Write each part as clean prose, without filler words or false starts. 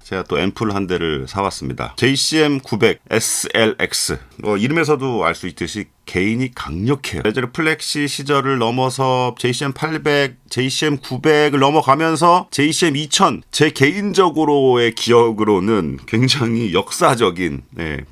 제가 또 앰플 한 대를 사왔습니다. JCM900 SLX. 이름에서도 알 수 있듯이 개인이 강력해요. 예전에 플렉시 시절을 넘어서 JCM800, JCM900을 넘어가면서 JCM2000, 제 개인적으로의 기억으로는 굉장히 역사적인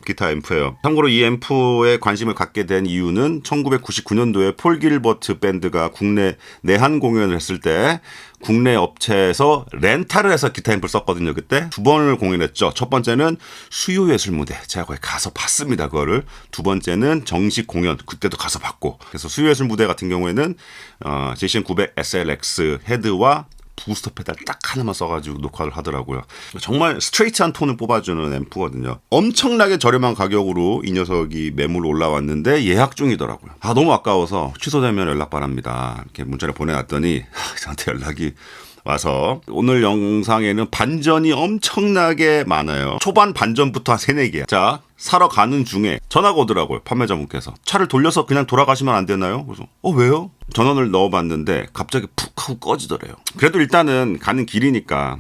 기타 앰프예요. 참고로 이 앰프에 관심을 갖게 된 이유는 1999년도에 폴 길버트 밴드가 국내 내한 공연을 했을 때 국내 업체에서 렌탈을 해서 기타 앰프를 썼거든요. 그때 두 번을 공연했죠. 첫 번째는 수요예술 무대, 제가 거기 가서 봤습니다. 그거를. 두 번째는 정식 공연, 그때도 가서 봤고. 그래서 수요예술 무대 같은 경우에는 JCM900 SLX 헤드와 부스터 페달 딱 하나만 써가지고 녹화를 하더라고요. 정말 스트레이트한 톤을 뽑아주는 앰프거든요. 엄청나게 저렴한 가격으로 이 녀석이 매물로 올라왔는데 예약 중이더라고요. 너무 아까워서 취소되면 연락 바랍니다. 이렇게 문자를 보내놨더니 저한테 연락이 와서 오늘 영상에는 반전이 엄청나게 많아요. 초반 반전부터 한 3, 4개. 자, 사러 가는 중에 전화가 오더라고요. 판매자분께서. 차를 돌려서 그냥 돌아가시면 안 되나요? 그래서 왜요? 전원을 넣어봤는데 갑자기 푹 하고 꺼지더래요. 그래도 일단은 가는 길이니까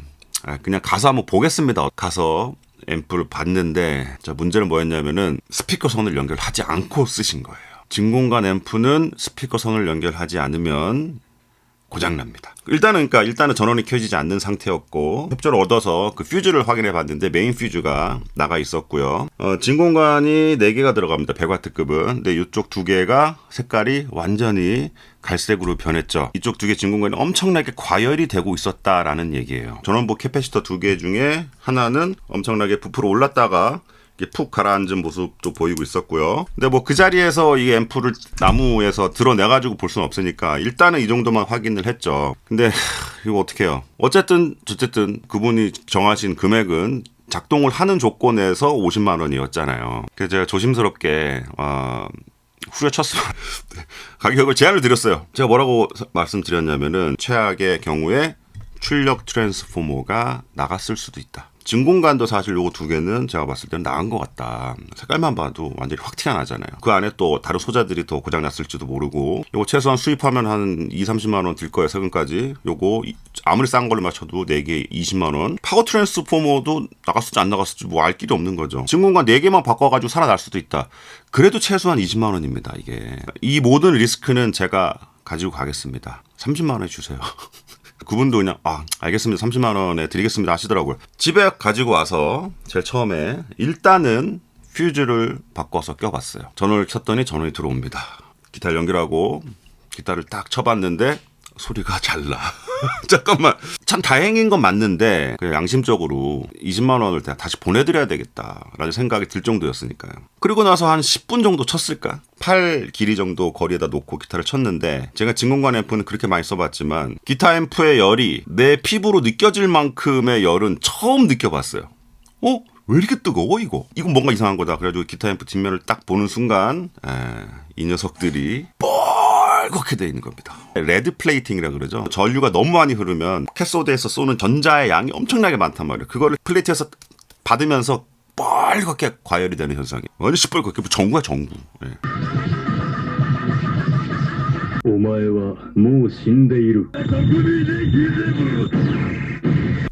그냥 가서 한번 보겠습니다. 가서 앰프를 봤는데 문제는 뭐였냐면은 스피커 선을 연결하지 않고 쓰신 거예요. 진공관 앰프는 스피커 선을 연결하지 않으면 고장납니다. 일단은 전원이 켜지지 않는 상태였고 협조를 얻어서 그 퓨즈를 확인해 봤는데 메인 퓨즈가 나가 있었고요. 진공관이 4개가 들어갑니다. 100W급은. 근데 이쪽 2개가 색깔이 완전히 갈색으로 변했죠. 이쪽 2개 진공관이 엄청나게 과열이 되고 있었다라는 얘기예요. 전원부 캐패시터 2개 중에 하나는 엄청나게 부풀어 올랐다가 푹 가라앉은 모습도 보이고 있었고요. 근데 그 자리에서 이 앰프를 나무에서 드러내가지고 볼 수는 없으니까 일단은 이 정도만 확인을 했죠. 근데 이거 어떻게 해요? 어쨌든 그분이 정하신 금액은 작동을 하는 조건에서 50만 원이었잖아요. 그래서 제가 조심스럽게 후려쳤습니다. 가격을 제한을 드렸어요. 제가 뭐라고 말씀드렸냐면은 최악의 경우에 출력 트랜스포머가 나갔을 수도 있다. 진공관도 사실 요거 2개는 제가 봤을 때는 나은 것 같다. 색깔만 봐도 완전히 확 티가 나잖아요. 그 안에 또 다른 소자들이 더 고장났을지도 모르고 요거 최소한 수입하면 한 2-30만 원 들 거예요. 세금까지. 요거 아무리 싼 걸로 맞춰도 4개 20만 원. 파워 트랜스포머도 나갔을지 안 나갔을지 알 길이 없는 거죠. 진공관 4개만 바꿔가지고 살아날 수도 있다. 그래도 최소한 20만 원입니다. 이게. 이 모든 리스크는 제가 가지고 가겠습니다. 30만 원에 주세요. 그분도 그냥 알겠습니다. 30만 원에 드리겠습니다 하시더라고요. 집에 가지고 와서 제일 처음에 일단은 퓨즈를 바꿔서 껴봤어요. 전원을 켰더니 전원이 들어옵니다. 기타를 연결하고 기타를 딱 쳐봤는데 소리가 잘 나. 잠깐만. 참 다행인 건 맞는데 그냥 양심적으로 20만 원을 다시 보내드려야 되겠다라는 생각이 들 정도였으니까요. 그리고 나서 한 10분 정도 쳤을까? 팔 길이 정도 거리에다 놓고 기타를 쳤는데 제가 진공관 앰프는 그렇게 많이 써봤지만 기타 앰프의 열이 내 피부로 느껴질 만큼의 열은 처음 느껴봤어요. 왜 이렇게 뜨거워 이거? 이건 뭔가 이상한 거다. 그래가지고 기타 앰프 뒷면을 딱 보는 순간 이 녀석들이 빨갛게 되어 있는 겁니다. 레드 플레이팅이라 그러죠. 전류가 너무 많이 흐르면 캐소드에서 쏘는 전자의 양이 엄청나게 많단 말이에요. 그거를 플레이트에서 받으면서 빨갛게 과열이 되는 현상이. 완전 시뻘겋게 전구야 전구.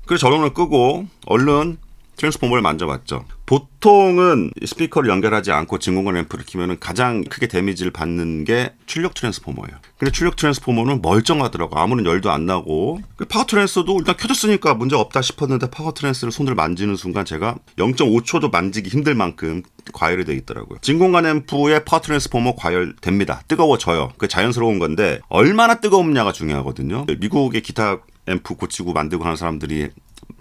그래서 전원을 끄고 얼른 트랜스포머를 만져봤죠. 보통은 스피커를 연결하지 않고 진공관 앰프를 키면은 가장 크게 데미지를 받는 게 출력 트랜스포머예요. 근데 출력 트랜스포머는 멀쩡하더라고. 아무런 열도 안 나고. 파워 트랜스도 일단 켜졌으니까 문제가 없다 싶었는데 파워 트랜스를 손을 만지는 순간 제가 0.5초도 만지기 힘들 만큼 과열이 되어 있더라고요. 진공관 앰프의 파워 트랜스포머 과열됩니다. 뜨거워져요. 그게 자연스러운 건데 얼마나 뜨거웠냐가 중요하거든요. 미국의 기타 앰프 고치고 만들고 하는 사람들이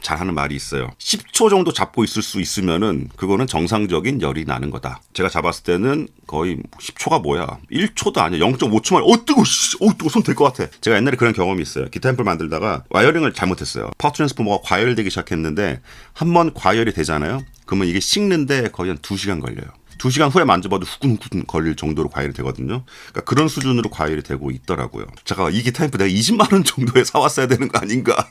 잘하는 말이 있어요. 10초 정도 잡고 있을 수 있으면은 그거는 정상적인 열이 나는 거다. 제가 잡았을 때는 거의 10초가 뭐야? 1초도 아니야. 0.5초만. 뜨거워. 손 될 것 같아. 제가 옛날에 그런 경험이 있어요. 기타 앰프를 만들다가 와이어링을 잘못했어요. 파워 트랜스포머가 과열되기 시작했는데 한 번 과열이 되잖아요. 그러면 이게 식는데 거의 한 2시간 걸려요. 2시간 후에 만져봐도 후끈후끈 걸릴 정도로 과열이 되거든요. 그러니까 그런 수준으로 과열이 되고 있더라고요. 잠깐, 이 기타 앰프 내가 20만 원 정도에 사왔어야 되는 거 아닌가.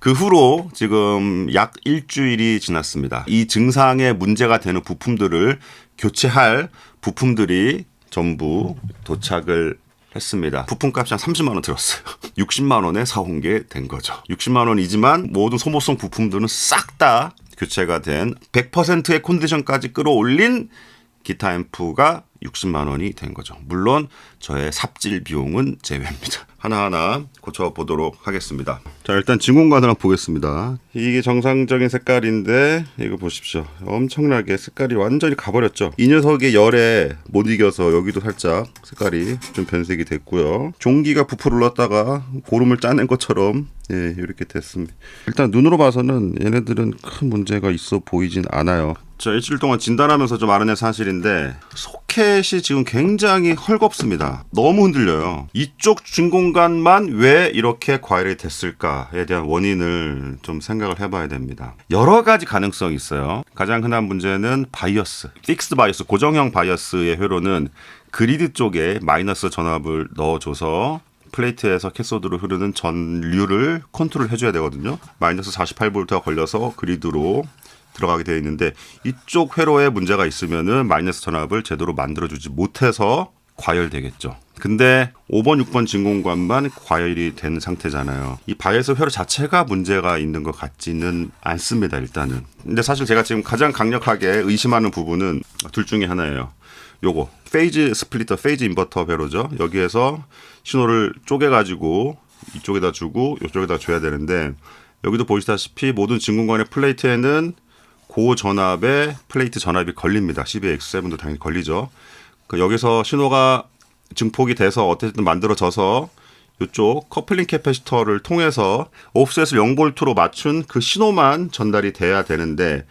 그 후로 지금 약 일주일이 지났습니다. 이 증상에 문제가 되는 부품들을 교체할 부품들이 전부 도착을 했습니다. 부품값이 한 30만 원 들었어요. 60만 원에 사온 게 된 거죠. 60만 원이지만 모든 소모성 부품들은 싹 다 교체가 된 100%의 컨디션까지 끌어올린 기타 앰프가 60만 원이 된 거죠. 물론 저의 삽질 비용은 제외입니다. 하나하나 고쳐보도록 하겠습니다. 자, 일단 진공관을 한번 보겠습니다. 이게 정상적인 색깔인데 이거 보십시오. 엄청나게 색깔이 완전히 가버렸죠. 이 녀석의 열에 못 이겨서 여기도 살짝 색깔이 좀 변색이 됐고요. 종기가 부풀어 올랐다가 고름을 짜낸 것처럼 이렇게 됐습니다. 일단 눈으로 봐서는 얘네들은 큰 문제가 있어 보이진 않아요. 자, 일주일 동안 진단하면서 좀 알아낸 사실인데 소켓이 지금 굉장히 헐겁습니다. 너무 흔들려요. 이쪽 진공관만 왜 이렇게 과열이 됐을까에 대한 원인을 좀 생각을 해봐야 됩니다. 여러 가지 가능성이 있어요. 가장 흔한 문제는 바이어스, 픽스드 바이어스, 고정형 바이어스의 회로는 그리드 쪽에 마이너스 전압을 넣어줘서 플레이트에서 캐소드로 흐르는 전류를 컨트롤 해줘야 되거든요. 마이너스 48V가 걸려서 그리드로 들어가게 되어 있는데 이쪽 회로에 문제가 있으면은 마이너스 전압을 제대로 만들어주지 못해서 과열되겠죠. 근데 5번, 6번 진공관만 과열이 된 상태잖아요. 이 바이어스 회로 자체가 문제가 있는 것 같지는 않습니다. 일단은. 근데 사실 제가 지금 가장 강력하게 의심하는 부분은 둘 중에 하나예요. 요거 페이즈 스플리터, 페이즈 인버터 회로죠. 여기에서 신호를 쪼개가지고 이쪽에다 주고 이쪽에다 줘야 되는데 여기도 보시다시피 모든 진공관의 플레이트에는 고전압의 플레이트 전압이 걸립니다. CBX7도 당연히 걸리죠. 여기서 신호가 증폭이 돼서 어쨌든 만들어져서 이쪽 커플링 캐패시터를 통해서 오프셋을 0V로 맞춘 그 신호만 전달이 돼야 되는데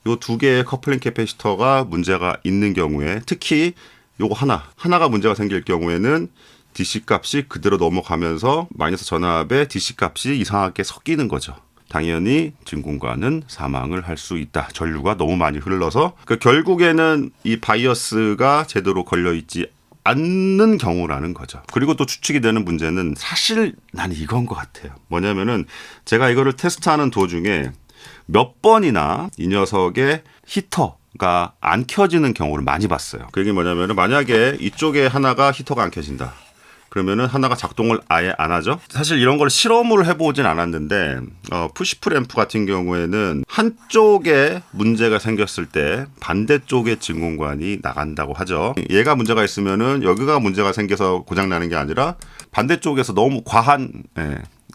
이 두 개의 커플링 캐패시터가 문제가 있는 경우에 특히 요거 하나가 문제가 생길 경우에는 DC 값이 그대로 넘어가면서 마이너스 전압의 DC 값이 이상하게 섞이는 거죠. 당연히 진공관은 사망을 할 수 있다. 전류가 너무 많이 흘러서 결국에는 이 바이어스가 제대로 걸려있지 않는 경우라는 거죠. 그리고 또 추측이 되는 문제는 사실 난 이건 것 같아요. 뭐냐면은 제가 이거를 테스트하는 도중에 몇 번이나 이 녀석의 히터가 안 켜지는 경우를 많이 봤어요. 그게 뭐냐면은 만약에 이쪽에 하나가 히터가 안 켜진다. 그러면은 하나가 작동을 아예 안 하죠. 사실 이런 걸 실험을 해보진 않았는데 푸시풀 앰프 같은 경우에는 한쪽에 문제가 생겼을 때 반대쪽의 진공관이 나간다고 하죠. 얘가 문제가 있으면은 여기가 문제가 생겨서 고장 나는 게 아니라 반대쪽에서 너무 과한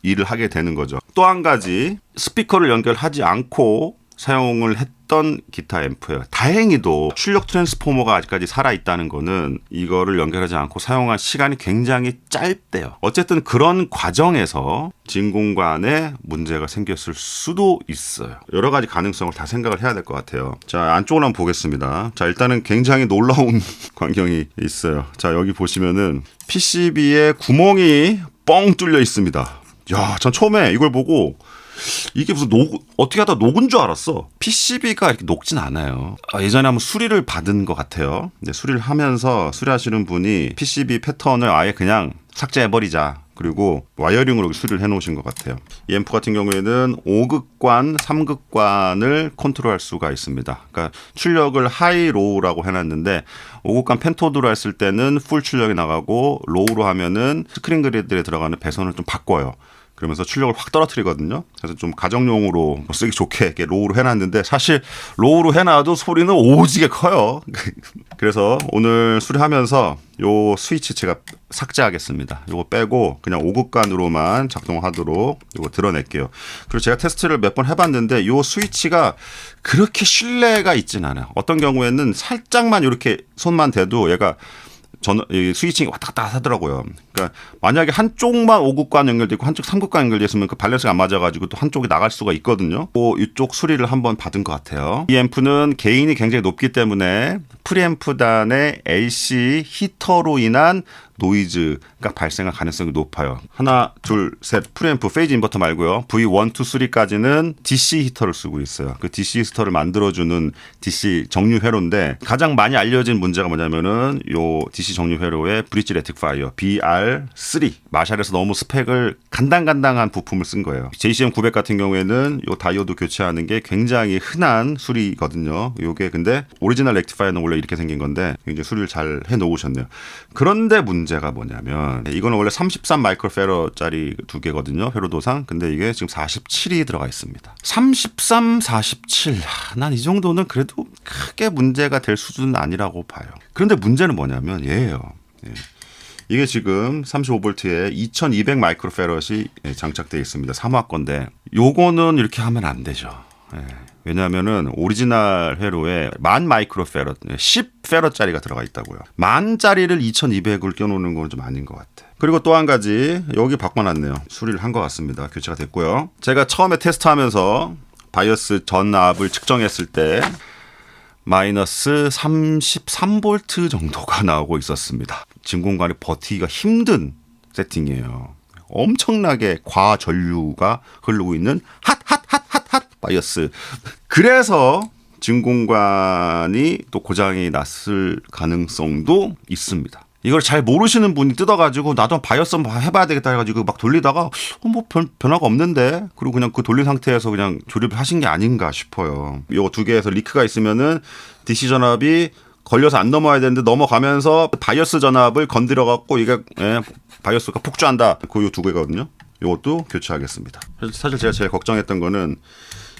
일을 하게 되는 거죠. 또 한 가지 스피커를 연결하지 않고 사용을 했던 기타 앰프예요. 다행히도 출력 트랜스포머가 아직까지 살아있다는 거는 이거를 연결하지 않고 사용한 시간이 굉장히 짧대요. 어쨌든 그런 과정에서 진공관에 문제가 생겼을 수도 있어요. 여러 가지 가능성을 다 생각을 해야 될 것 같아요. 자, 안쪽으로 한번 보겠습니다. 자, 일단은 굉장히 놀라운 광경이 있어요. 자, 여기 보시면은 PCB에 구멍이 뻥 뚫려 있습니다. 야, 전 처음에 이걸 보고 이게 무슨 어떻게 하다 녹은 줄 알았어. PCB가 이렇게 녹진 않아요. 예전에 한번 수리를 받은 것 같아요. 근데 수리를 하면서 수리하시는 분이 PCB 패턴을 아예 그냥 삭제해버리자. 그리고 와이어링으로 수리를 해놓으신 것 같아요. 이 앰프 같은 경우에는 5극관, 3극관을 컨트롤할 수가 있습니다. 그러니까 출력을 하이, 로우라고 해놨는데 5극관 펜토드로 했을 때는 풀 출력이 나가고 로우로 하면은 스크린 그리드에 들어가는 배선을 좀 바꿔요. 그러면서 출력을 확 떨어뜨리거든요. 그래서 좀 가정용으로 쓰기 좋게 이렇게 로우로 해놨는데 사실 로우로 해놔도 소리는 오지게 커요. 그래서 오늘 수리하면서 요 스위치 제가 삭제하겠습니다. 요거 빼고 그냥 5극관으로만 작동하도록 요거 드러낼게요. 그리고 제가 테스트를 몇 번 해봤는데 요 스위치가 그렇게 신뢰가 있진 않아요. 어떤 경우에는 살짝만 이렇게 손만 대도 얘가 스위칭이 왔다 갔다 하더라고요. 그러니까 만약에 한쪽만 5극관 연결되어 있고 한쪽 3극관 연결되어 있으면 그 밸런스가 안 맞아가지고 또 한쪽이 나갈 수가 있거든요. 이쪽 수리를 한번 받은 것 같아요. 이 앰프는 게인이 굉장히 높기 때문에 프리앰프단의 LC 히터로 인한 노이즈가 발생할 가능성이 높아요. 하나, 둘, 셋 프리앰프 페이즈 인버터 말고요. V1, 2, 3까지는 DC 히터를 쓰고 있어요. 그 DC 히터를 만들어주는 DC 정류 회로인데 가장 많이 알려진 문제가 뭐냐면은 요 DC 정류 회로의 브릿지 레틱파이어 BR3 마샬에서 너무 스펙을 간당간당한 부품을 쓴 거예요. JCM 900 같은 경우에는 요 다이오드 교체하는 게 굉장히 흔한 수리거든요. 요게 근데 오리지널 렉티파이어는 원래 이렇게 생긴 건데 굉장히 수리를 잘 해놓으셨네요. 그런데 문제는 문제가 뭐냐면 이거는 원래 33 마이크로페러짜리 두 개거든요. 회로도상. 근데 이게 지금 47이 들어가 있습니다. 33, 47. 난 이 정도는 그래도 크게 문제가 될 수준은 아니라고 봐요. 그런데 문제는 뭐냐면 얘예요. 예. 이게 지금 35V에 2200 마이크로페럿이 장착되어 있습니다. 3화 건데 요거는 이렇게 하면 안 되죠. 예. 왜냐하면은 오리지널 회로에 10,000 마이크로페럿, 10페럿짜리가 들어가 있다고요. 10,000짜리를 2200을 껴놓는 건 좀 아닌 것 같아. 그리고 또 한 가지 여기 바꿔놨네요. 수리를 한 것 같습니다. 교체가 됐고요. 제가 처음에 테스트하면서 바이오스 전압을 측정했을 때 마이너스 33V 정도가 나오고 있었습니다. 진공관이 버티기가 힘든 세팅이에요. 엄청나게 과전류가 흐르고 있는 핫 바이오스. 그래서 진공관이 또 고장이 났을 가능성도 있습니다. 이걸 잘 모르시는 분이 뜯어가지고 나도 바이오스 한번 해봐야 되겠다 해가지고 막 돌리다가 뭐 변화가 없는데, 그리고 그냥 그 돌린 상태에서 그냥 조립을 하신 게 아닌가 싶어요. 요거 두 개에서 리크가 있으면은 DC 전압이 걸려서 안 넘어야 되는데 넘어가면서 바이오스 전압을 건드려갖고 이게 바이오스가 폭주한다. 그 두 개거든요. 요것도 교체하겠습니다. 사실 제가 제일 걱정했던 거는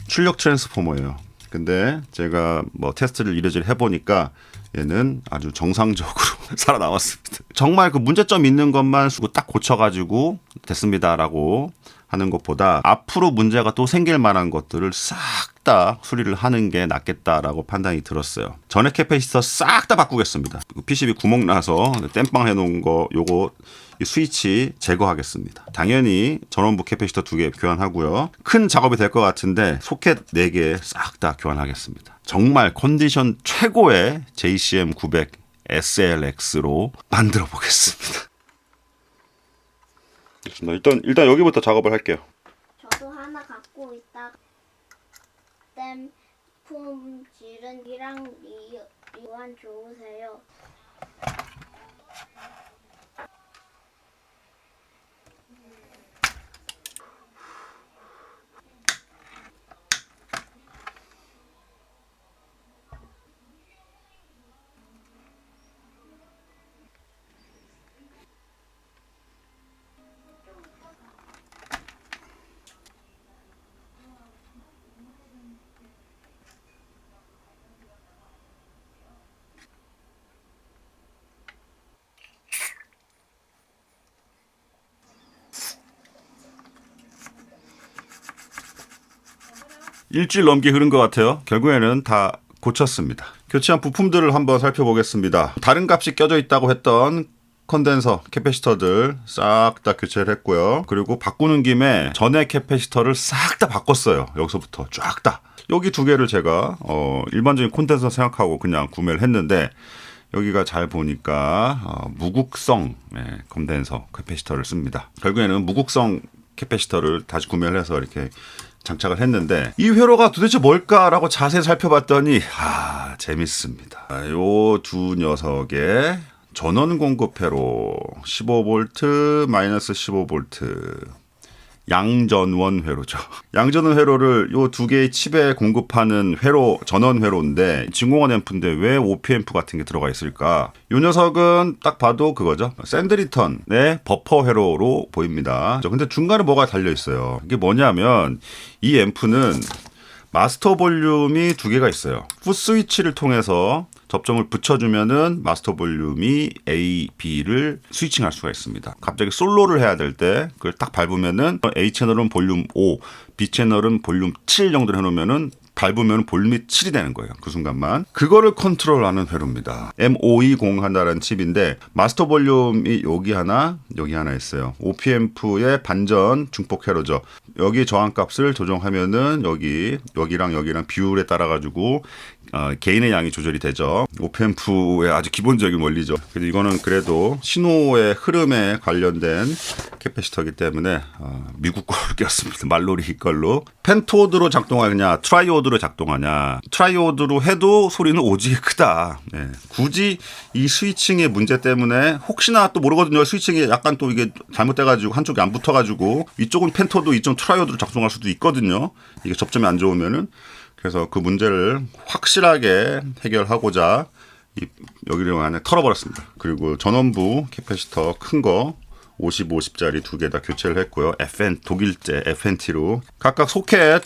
출력 트랜스포머예요. 근데 제가 뭐 테스트를 이래저래 해보니까 얘는 아주 정상적으로 살아남았습니다. 정말 그 문제점 있는 것만 딱 고쳐가지고 됐습니다라고 하는 것보다 앞으로 문제가 또 생길 만한 것들을 싹 다 수리를 하는 게 낫겠다라고 판단이 들었어요. 전액 캐패시터 싹 다 바꾸겠습니다. PCB 구멍 나서 땜빵 해놓은 거 요거 이 스위치 제거하겠습니다. 당연히 전원부 캐패시터 2개 교환하고요. 큰 작업이 될 것 같은데 소켓 4개 싹 다 교환하겠습니다. 정말 컨디션 최고의 JCM 900 SLX로 만들어 보겠습니다. 일단 여기부터 작업을 할게요. 저도 하나 갖고 있다가 땜 품질은 리완 좋으세요. 일주일 넘게 흐른 것 같아요. 결국에는 다 고쳤습니다. 교체한 부품들을 한번 살펴보겠습니다. 다른 값이 껴져 있다고 했던 컨덴서 캐패시터들 싹 다 교체를 했고요. 그리고 바꾸는 김에 전에 캐패시터를 싹 다 바꿨어요. 여기서부터 쫙 다. 여기 두 개를 제가 일반적인 컨덴서 생각하고 그냥 구매를 했는데 여기가 잘 보니까 무극성 컨덴서 캐패시터를 씁니다. 결국에는 무극성 캐패시터를 다시 구매를 해서 이렇게 장착을 했는데 이 회로가 도대체 뭘까라고 자세히 살펴봤더니 재밌습니다. 요 두 녀석의 전원 공급 회로 15V 마이너스 15V 양전원 회로죠. 양전원 회로를 요 두 개의 칩에 공급하는 회로, 전원 회로인데 진공원 앰프인데 왜 OP앰프 같은 게 들어가 있을까? 요 녀석은 딱 봐도 그거죠. 샌드리턴의 버퍼 회로로 보입니다. 근데 중간에 뭐가 달려 있어요. 이게 뭐냐면 이 앰프는 마스터 볼륨이 두 개가 있어요. 풋 스위치를 통해서 접점을 붙여주면은 마스터 볼륨이 A, B를 스위칭할 수가 있습니다. 갑자기 솔로를 해야 될 때 그걸 딱 밟으면은 A 채널은 볼륨 5, B 채널은 볼륨 7 정도로 해놓으면은 밟으면 볼륨이 7이 되는 거예요. 그 순간만. 그거를 컨트롤하는 회로입니다. M520 한다라는 칩인데 마스터 볼륨이 여기 하나 있어요. OP앰프의 반전 중폭 회로죠. 여기 저항값을 조정하면은 여기랑 비율에 따라 가지고 개인의 양이 조절이 되죠. 오프앰프의 아주 기본적인 원리죠. 그래서 이거는 그래도 신호의 흐름에 관련된 캐패시터이기 때문에 미국 걸로 꼈습니다. 말로리 걸로. 펜토드로 작동하냐 트라이오드로 작동하냐. 트라이오드로 해도 소리는 오지게 크다. 굳이 이 스위칭의 문제 때문에 혹시나 또 모르거든요. 스위칭이 약간 또 이게 잘못돼가지고 한쪽이 안 붙어가지고 이쪽은 펜토드 이쪽은 트라이오드로 작동할 수도 있거든요. 이게 접점이 안 좋으면은. 그래서 그 문제를 확실하게 해결하고자 여기를 안에 털어버렸습니다. 그리고 전원부 캐패시터 큰 거 50, 50짜리 두 개 다 교체를 했고요. 독일제 FNT로 각각 소켓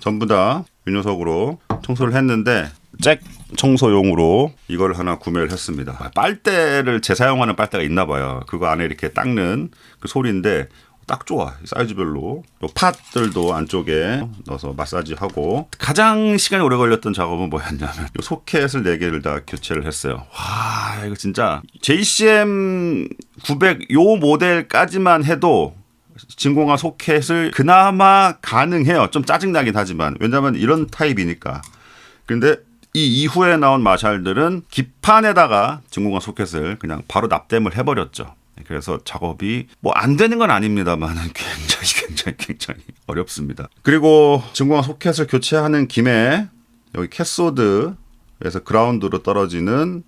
전부 다 이 녀석으로 청소를 했는데 잭 청소용으로 이걸 하나 구매를 했습니다. 빨대를 재사용하는 빨대가 있나 봐요. 그거 안에 이렇게 닦는 그 소리인데 딱 좋아. 사이즈별로. 팟들도 안쪽에 넣어서 마사지하고. 가장 시간이 오래 걸렸던 작업은 뭐였냐면 이 소켓을 4개를 다 교체를 했어요. 와, 이거 진짜 JCM 900 요 모델까지만 해도 진공화 소켓을 그나마 가능해요. 좀 짜증나긴 하지만. 왜냐하면 이런 타입이니까. 근데 이 이후에 나온 마샬들은 기판에다가 진공화 소켓을 그냥 바로 납땜을 해버렸죠. 그래서 작업이 뭐 안 되는 건 아닙니다만 굉장히 어렵습니다. 그리고 진공화 소켓을 교체하는 김에 여기 캐소드에서 그라운드로 떨어지는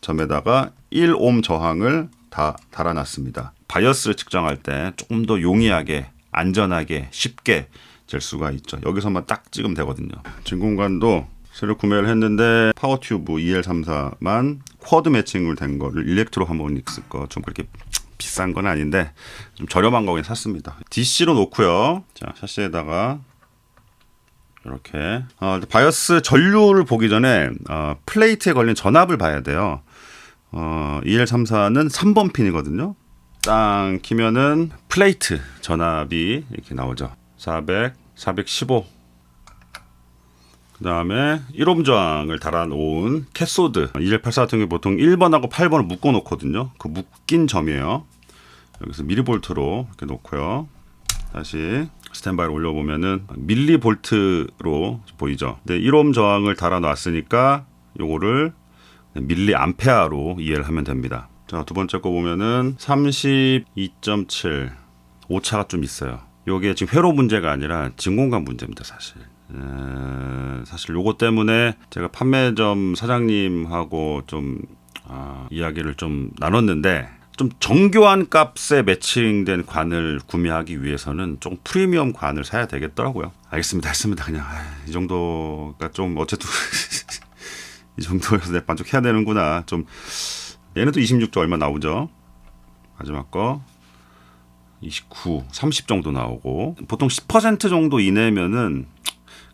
점에다가 1옴 저항을 다 달아놨습니다. 바이어스를 측정할 때 조금 더 용이하게 안전하게 쉽게 잴 수가 있죠. 여기서만 딱 찍으면 되거든요. 진공관도 새로 구매를 했는데 파워튜브 EL34만 쿼드 매칭을 된 거를 일렉트로 하모닉스 거 좀 그렇게 비싼 건 아닌데 좀 저렴한 거긴 샀습니다. DC로 놓고요. 자, 샤시에다가 이렇게 바이어스 전류를 보기 전에 플레이트에 걸린 전압을 봐야 돼요. EL34는 3번 핀이거든요. 땅 키면은 플레이트 전압이 이렇게 나오죠. 400, 415. 그 다음에 1옴 저항을 달아놓은 캐소드 2184 같은 경우 보통 1번하고 8번을 묶어 놓거든요. 그 묶인 점이에요. 여기서 미리볼트로 이렇게 놓고요. 다시 스탠바이를 올려보면은 밀리볼트로 보이죠. 근데 1옴 저항을 달아놨으니까 요거를 밀리암페어로 이해를 하면 됩니다. 자, 두 번째 거 보면은 32.7 오차가 좀 있어요. 요게 지금 회로 문제가 아니라 진공관 문제입니다, 사실. 사실 요거 때문에 제가 판매점 사장님하고 좀 이야기를 좀 나눴는데 좀 정교한 값에 매칭된 관을 구매하기 위해서는 좀 프리미엄 관을 사야 되겠더라고요. 알겠습니다. 했습니다. 그냥 이 정도가 좀 어쨌든 이 정도에서 내 만족해야 되는구나. 좀 얘는 또 26조 얼마 나오죠. 마지막 거 29, 30 정도 나오고 보통 10% 정도 이내면은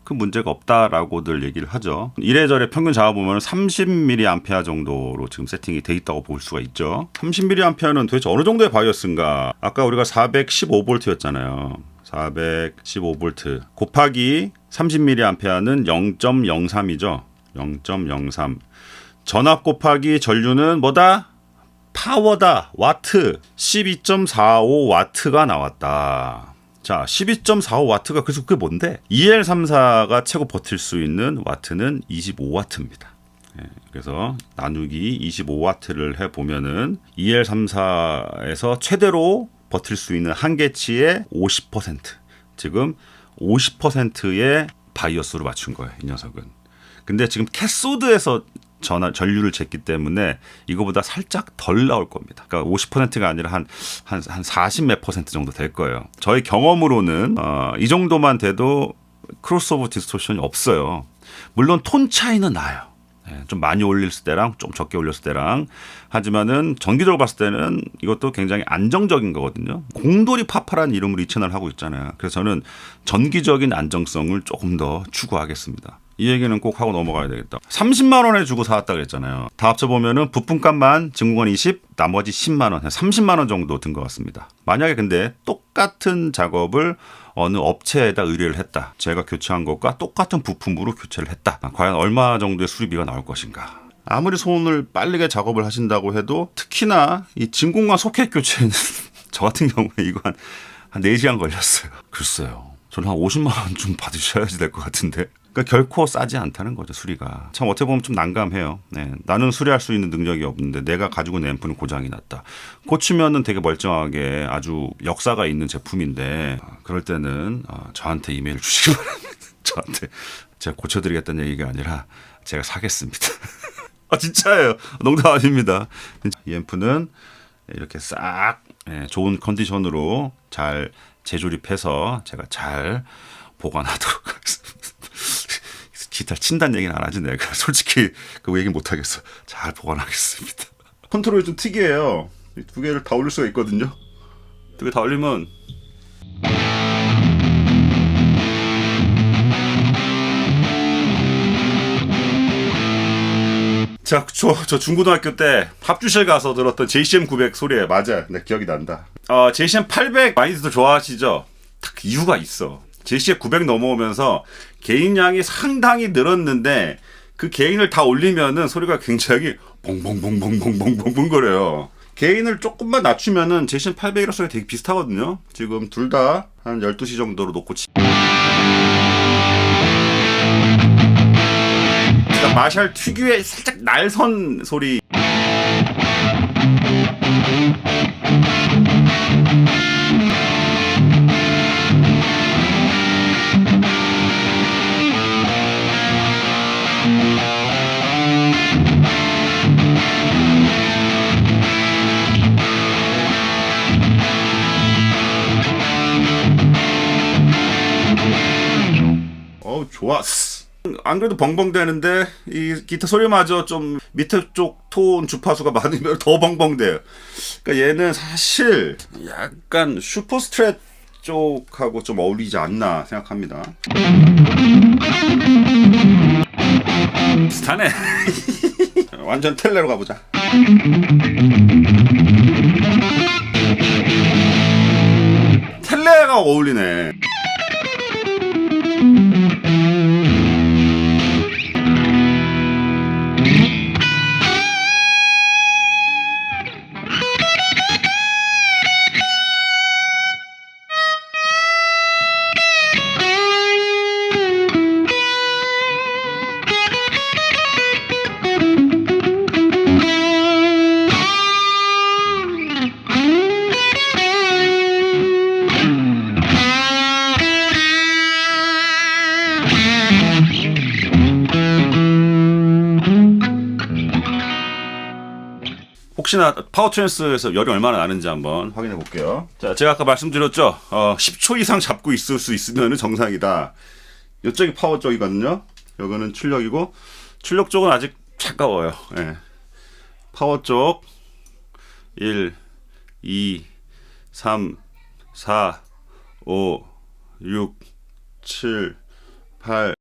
큰 문제가 없다라고들 얘기를 하죠. 이래저래 평균 잡아보면 30mA 정도로 지금 세팅이 돼 있다고 볼 수가 있죠. 30mA는 도대체 어느 정도의 바이어스인가? 아까 우리가 415V였잖아요. 415V 곱하기 30mA는 0.03이죠. 0.03 전압 곱하기 전류는 뭐다? 파워다. 와트 12.45W가 나왔다. 자, 12.45W가 그래서 그게 뭔데? EL34가 최고 버틸 수 있는 와트는 25W입니다. 그래서 나누기 25W를 해보면은 EL34에서 최대로 버틸 수 있는 한계치의 50% 지금 50%의 바이어스로 맞춘 거예요, 이 녀석은. 근데 지금 캐소드에서 전류를 쟀기 때문에 이거보다 살짝 덜 나올 겁니다. 그러니까 50%가 아니라 한 40 몇 퍼센트 정도 될 거예요. 저희 경험으로는 이 정도만 돼도 크로스오버 디스토션이 없어요. 물론 톤 차이는 나요. 좀 많이 올렸을 때랑 좀 적게 올렸을 때랑. 하지만은 전기적으로 봤을 때는 이것도 굉장히 안정적인 거거든요. 공돌이 파파라는 이름으로 이 채널을 하고 있잖아요. 그래서 저는 전기적인 안정성을 조금 더 추구하겠습니다. 이 얘기는 꼭 하고 넘어가야 되겠다. 30만 원에 주고 사왔다 그랬잖아요. 다 합쳐보면은 부품값만 진공관 20, 나머지 10만 원, 30만 원 정도 든 것 같습니다. 만약에 근데 똑같은 작업을 어느 업체에다 의뢰를 했다. 제가 교체한 것과 똑같은 부품으로 교체를 했다. 과연 얼마 정도의 수리비가 나올 것인가. 아무리 손을 빠르게 작업을 하신다고 해도 특히나 이 진공관 소켓 교체는 저 같은 경우에 이거 한 4시간 걸렸어요. 글쎄요. 저는 한 50만 원 좀 받으셔야지 될 것 같은데. 그러니까 결코 싸지 않다는 거죠, 수리가. 참 어떻게 보면 좀 난감해요. 네, 나는 수리할 수 있는 능력이 없는데 내가 가지고 있는 앰프는 고장이 났다. 고치면은 되게 멀쩡하게 아주 역사가 있는 제품인데 그럴 때는 저한테 이메일 주시기 바랍니다. 저한테 제가 고쳐드리겠다는 얘기가 아니라 제가 사겠습니다. 진짜예요. 농담 아닙니다. 이 앰프는 이렇게 싹 좋은 컨디션으로 잘 재조립해서 제가 잘 보관하도록 하겠습니다. 기타 친다는 얘기는 안 하지 내가. 솔직히 그 얘기 못 하겠어. 잘 보관하겠습니다. 컨트롤이 좀 특이해요. 이 두 개를 다 올릴 수가 있거든요. 두 개 다 올리면 자, 저 중고등학교 때 합주실 가서 들었던 JCM 900 소리예요. 맞아. 내 기억이 난다. JCM 800 많이들 좋아하시죠? 딱 이유가 있어. JCM 900 넘어오면서 개인량이 상당히 늘었는데 그 개인을 다 올리면은 소리가 굉장히 봉봉봉봉봉봉봉봉 거려요. 개인을 조금만 낮추면은 JCM 800이랑 소리가 되게 비슷하거든요. 지금 둘 다 한 12시 정도로 놓고 마샬 특유의 살짝 날선 소리. 좋았어. 안 그래도 벙벙대는데 이 기타 소리마저 좀 밑에 쪽 톤 주파수가 많으면 더 벙벙대요. 그러니까 얘는 사실 약간 슈퍼 스트랩 쪽하고 좀 어울리지 않나 생각합니다. 비슷하네. 완전 텔레로 가보자. 텔레가 어울리네. 혹시나 파워트랜스에서 열이 얼마나 나는지 한번 확인해 볼게요. 자, 제가 아까 말씀드렸죠. 10초 이상 잡고 있을 수 있으면 정상이다. 이쪽이 파워 쪽이거든요. 여기는 출력이고 출력 쪽은 아직 차가워요. 예. 파워 쪽 1, 2, 3, 4, 5, 6, 7, 8,